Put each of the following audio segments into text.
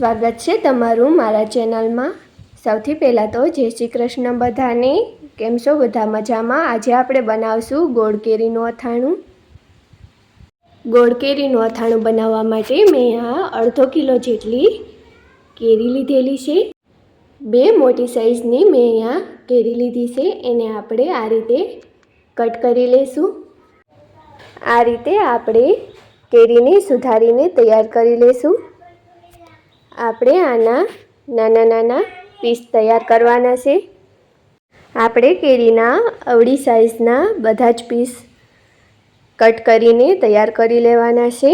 સ્વાગત છે તમારું મારા ચેનલમાં। સૌથી પહેલાં તો જય શ્રી કૃષ્ણ બધાને। કેમ છો બધા મજામાં? આજે આપણે બનાવશું ગોળ કેરીનું અથાણું। ગોળ કેરીનું અથાણું બનાવવા માટે મેં આ અડધો કિલો જેટલી કેરી લીધેલી છે। બે મોટી સાઈઝની મેં અહીંયા કેરી લીધી છે, એને આપણે આ રીતે કટ કરી લઈશું। આ રીતે આપણે કેરીને સુધારીને તૈયાર કરી લઈશું। આપણે આના નાના નાના પીસ તૈયાર કરવાના છે। આપણે કેરીના અવળી સાઈઝના બધા જ પીસ કટ કરીને તૈયાર કરી લેવાના છે।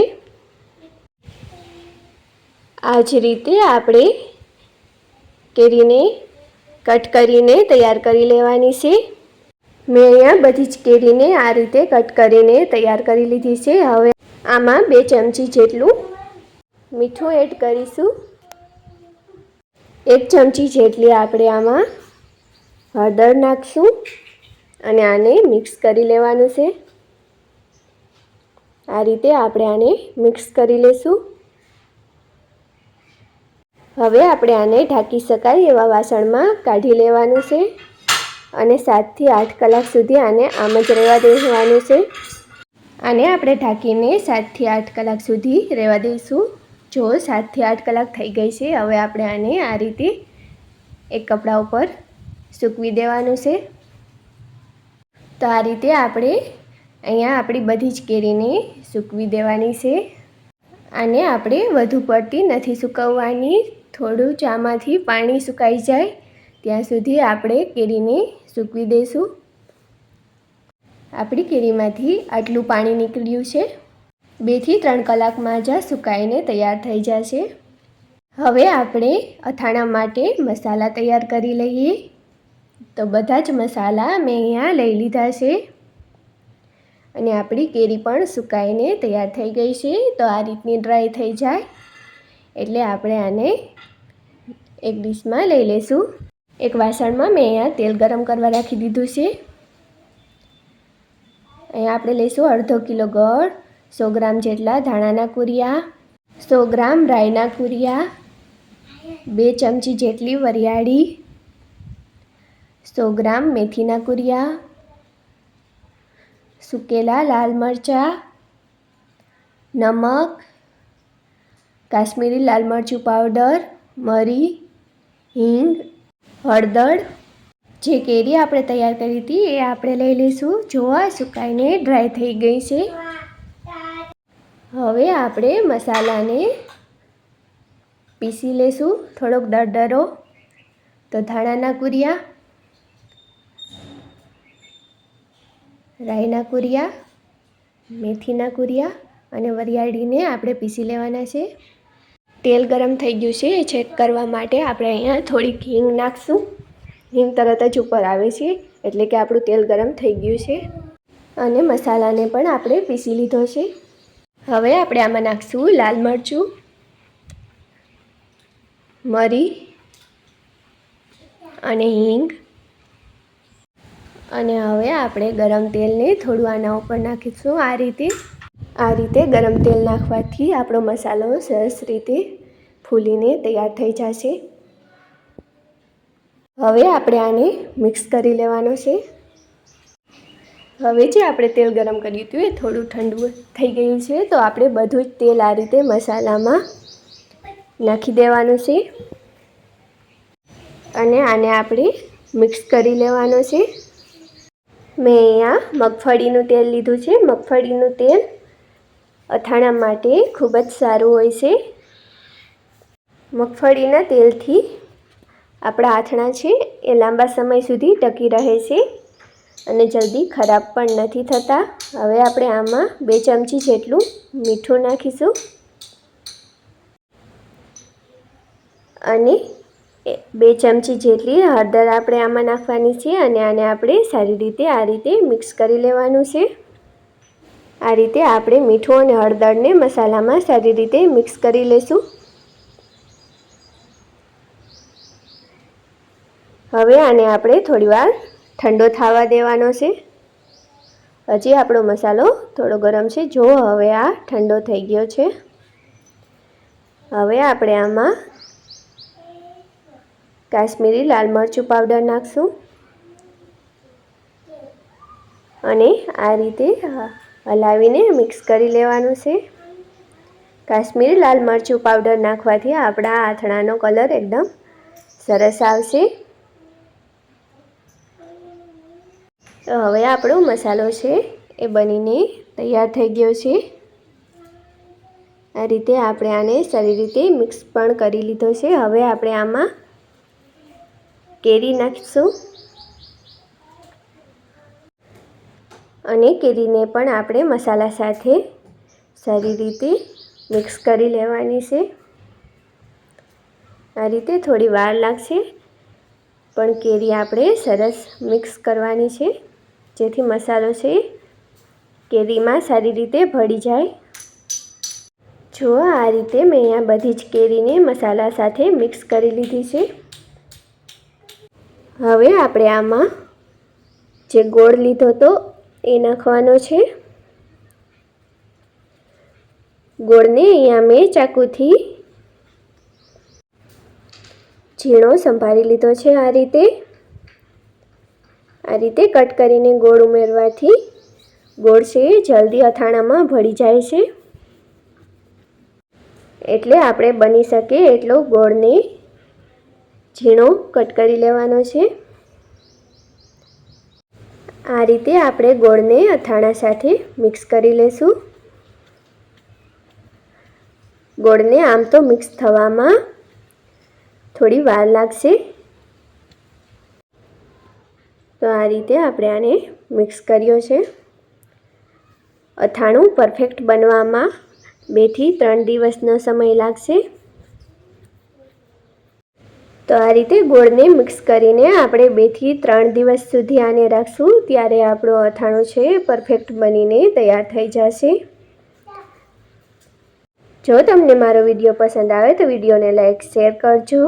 આ જ રીતે આપણે કેરીને કટ કરીને તૈયાર કરી લેવાની છે। મેં અહીંયા બધી જ કેરીને આ રીતે કટ કરીને તૈયાર કરી લીધી છે। હવે આમાં 2 ચમચી જેટલું મીઠું એડ કરીશું। 1 ચમચી જેટલી આપણે આમાં હળદર નાખશું અને આને મિક્સ કરી લેવાનું છે। આ રીતે આપણે આને મિક્સ કરી લઈશું। હવે આપણે આને ઢાંકી શકાય એવા વાસણમાં કાઢી લેવાનું છે અને 7 થી 8 કલાક સુધી આને આમ જ રહેવા દેવાનું છે। આને આપણે ઢાંકીને 7 થી 8 કલાક સુધી રહેવા દઈશું। જો 7 થી 8 કલાક થઈ ગઈ છે, હવે આપણે આને આ રીતે એક કપડા ઉપર સૂકવી દેવાનું છે। તો આ રીતે આપણે અહીંયા આપણી બધી જ કેરીને સૂકવી દેવાની છે। આને આપણે વધુ પડતી નથી સૂકવવાની, થોડું જ આમાંથી પાણી સુકાઈ જાય ત્યાં સુધી આપણે કેરીને સૂકવી દઈશું। આપણી કેરીમાંથી આટલું પાણી નીકળ્યું છે। 2 થી 3 કલાકમાં જ સુકાઈને તૈયાર થઈ જશે। હવે આપણે અથાણા માટે મસાલા તૈયાર કરી લઈએ। તો બધા જ મસાલા મેં અહીંયા લઈ લીધા છે અને આપણી કેરી પણ સુકાઈને તૈયાર થઈ ગઈ છે। તો આ રીતની ડ્રાય થઈ જાય એટલે આપણે આને એક ડીશમાં લઈ લઈશું। એક વાસણમાં મેં અહીંયા તેલ ગરમ કરવા રાખી દીધું છે। અહીંયા આપણે લઈશું અડધો કિલો ગોળ, 100 ગ્રામ જેટલા ધાણાના કુરિયા, 100 ગ્રામ રાઈના કુરિયા, 2 ચમચી જેટલી વરિયાળી, 100 ગ્રામ મેથીના કુરિયા, સૂકેલા લાલ મરચાં, નમક, કાશ્મીરી લાલ મરચું પાવડર, મરી, હિંગ, હળદર। જે કેરી આપણે તૈયાર કરી હતી એ આપણે લઈ લઈશું। જો આ સુકાઈને ડ્રાય થઈ ગઈ છે। હવે આપણે મસાલાને પીસી લઈશું થોડોક દરદરો। તો ધાણાના કુરિયા, રાઈના કુરિયા, મેથીના કુરિયા અને વરિયાળીને આપણે પીસી લેવાના છે। તેલ ગરમ થઈ ગયું છે એ ચેક કરવા માટે આપણે અહીંયા થોડીક હિંગ નાખશું। હિંગ તરત જ ઉપર આવે છે એટલે કે આપણું તેલ ગરમ થઈ ગયું છે અને મસાલાને પણ આપણે પીસી લીધો છે। હવે આપણે આમાં નાખશું લાલ મરચું, મરી અને હિંગ અને હવે આપણે ગરમ તેલને થોડું આના ઉપર નાખીશું। આ રીતે ગરમ તેલ નાખવાથી આપણો મસાલો સરસ રીતે ફૂલીને તૈયાર થઈ જશે। હવે આપણે આને મિક્સ કરી લેવાનો છે। હવે જે આપણે તેલ ગરમ કર્યું હતું એ થોડું ઠંડુ થઈ ગયું છે, તો આપણે બધું જ તેલ આ રીતે મસાલામાં નાખી દેવાનું છે અને આને આપણે મિક્સ કરી લેવાનો છે। મેં અહીંયા મગફળીનું તેલ લીધું છે। મગફળીનું તેલ અથાણા માટે ખૂબ જ સારું હોય છે। મગફળીના તેલથી આપણા અથાણા છે એ લાંબા સમય સુધી ટકી રહે છે અને જલ્દી ખરાબ પણ નથી થતા। હવે આપણે આમાં 2 ચમચી જેટલું મીઠું નાખીશું અને 2 ચમચી જેટલી હળદર આપણે આમાં નાખવાની છે અને આને આપણે સારી રીતે આ રીતે મિક્સ કરી લેવાનું છે। આ રીતે આપણે મીઠું અને હળદરને મસાલામાં સારી રીતે મિક્સ કરી લઈશું। હવે આને આપણે થોડીવાર ઠંડો થવા દેવાનો છે। હજી આપણો મસાલો થોડો ગરમ છે। જો હવે આ ઠંડો થઈ ગયો છે। હવે આપણે આમાં કાશ્મીરી લાલ મરચું પાવડર નાખશું અને આ રીતે હલાવીને મિક્સ કરી લેવાનું છે. કાશ્મીરી લાલ મરચું પાવડર નાખવાથી આપણા આથણાનો કલર એકદમ સરસ આવશે. તો હવે આપણો મસાલો છે એ બનીને તૈયાર થઈ ગયો છે. આ રીતે આપણે આને સારી રીતે મિક્સ પણ કરી લીધો છે. હવે આપણે આમાં કેરી નાખીશું અને કેરીને પણ આપણે મસાલા સાથે સારી રીતે મિક્સ કરી લેવાની છે. આ રીતે થોડી વાર લાગશે પણ કેરી આપણે સરસ મિક્સ કરવાની છે, જેથી મસાલો છે કેરીમાં સારી રીતે ભળી જાય. જો આ રીતે મેં અહીંયા બધી જ કેરીને મસાલા સાથે મિક્સ કરી લીધી છે. હવે આપણે આમાં જે ગોળ લીધો હતો એ નાખવાનો છે. ગોળને અહીંયા મેં ચાકુથી ઝીણો સંભાળી લીધો છે. આ રીતે કટ કરીને ગોળ ઉમેરવાથી ગોળ છે જલ્દી અથાણામાં ભળી જાય છે. એટલે આપણે બની શકે એટલો ગોળને ઝીણો કટ કરી લેવાનો છે. આ રીતે આપણે ગોળને અથાણા સાથે મિક્સ કરી લેશું. ગોળને આમ તો મિક્સ થવામાં થોડી વાર લાગશે, તો આ રીતે આપણે આને મિક્સ કર્યો છે. અથાણું પરફેક્ટ બનવામાં 2 થી 3 દિવસનો સમય લાગશે. તો આ રીતે ગોળને મિક્સ કરીને આપણે 2 થી 3 દિવસ સુધી આને રાખશું, ત્યારે આપણો અથાણું છે પરફેક્ટ બનીને તૈયાર થઈ જશે. જો તમને મારો વિડીયો પસંદ આવે તો વિડીયોને લાઈક શેર કરજો.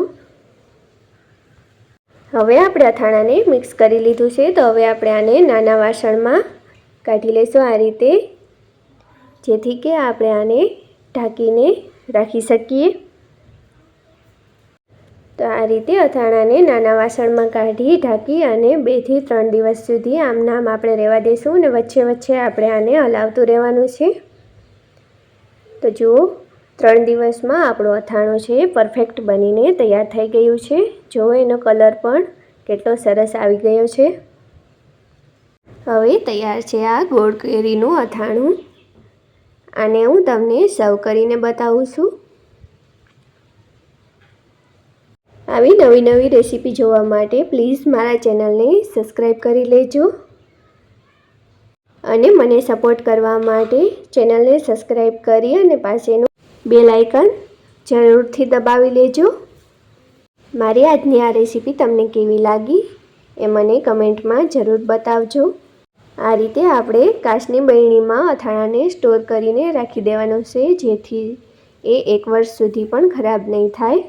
હવે આપણે અથાણાને મિક્સ કરી લીધું છે, તો હવે આપણે આને નાના વાસણમાં કાઢી લઈશું આ રીતે, જેથી કે આપણે આને ઢાંકીને રાખી શકીએ. તો આ રીતે અથાણાને નાના વાસણમાં કાઢી ઢાંકી અને 2 થી 3 દિવસ સુધી આમ નામ આપણે રહેવા દઈશું અને વચ્ચે વચ્ચે આપણે આને હલાવતું રહેવાનું છે. તો જુઓ 3 દિવસમાં આપણું અથાણું છે પરફેક્ટ બનીને તૈયાર થઈ ગયું છે. જુઓ એનો કલર પણ કેટલો સરસ આવી ગયો છે. હવે તૈયાર છે આ ગોળ કેરીનું અથાણું. આને હું તમને સર્વ કરીને બતાવું છું. આવી નવી નવી રેસીપી જોવા માટે પ્લીઝ મારા ચેનલને સબસ્ક્રાઈબ કરી લેજો અને મને સપોર્ટ કરવા માટે ચેનલને સબસ્ક્રાઈબ કરી અને પાસેનું બેલ આઇકન જરૂરથી દબાવી લેજો. મારી આજની આ રેસીપી તમને કેવી લાગી એ મને કમેન્ટમાં જરૂર બતાવજો. આ રીતે આપણે કાચની બરણીમાં અથાણાને સ્ટોર કરીને રાખી દેવાનું છે, જેથી એ 1 વર્ષ સુધી પણ ખરાબ નહીં થાય.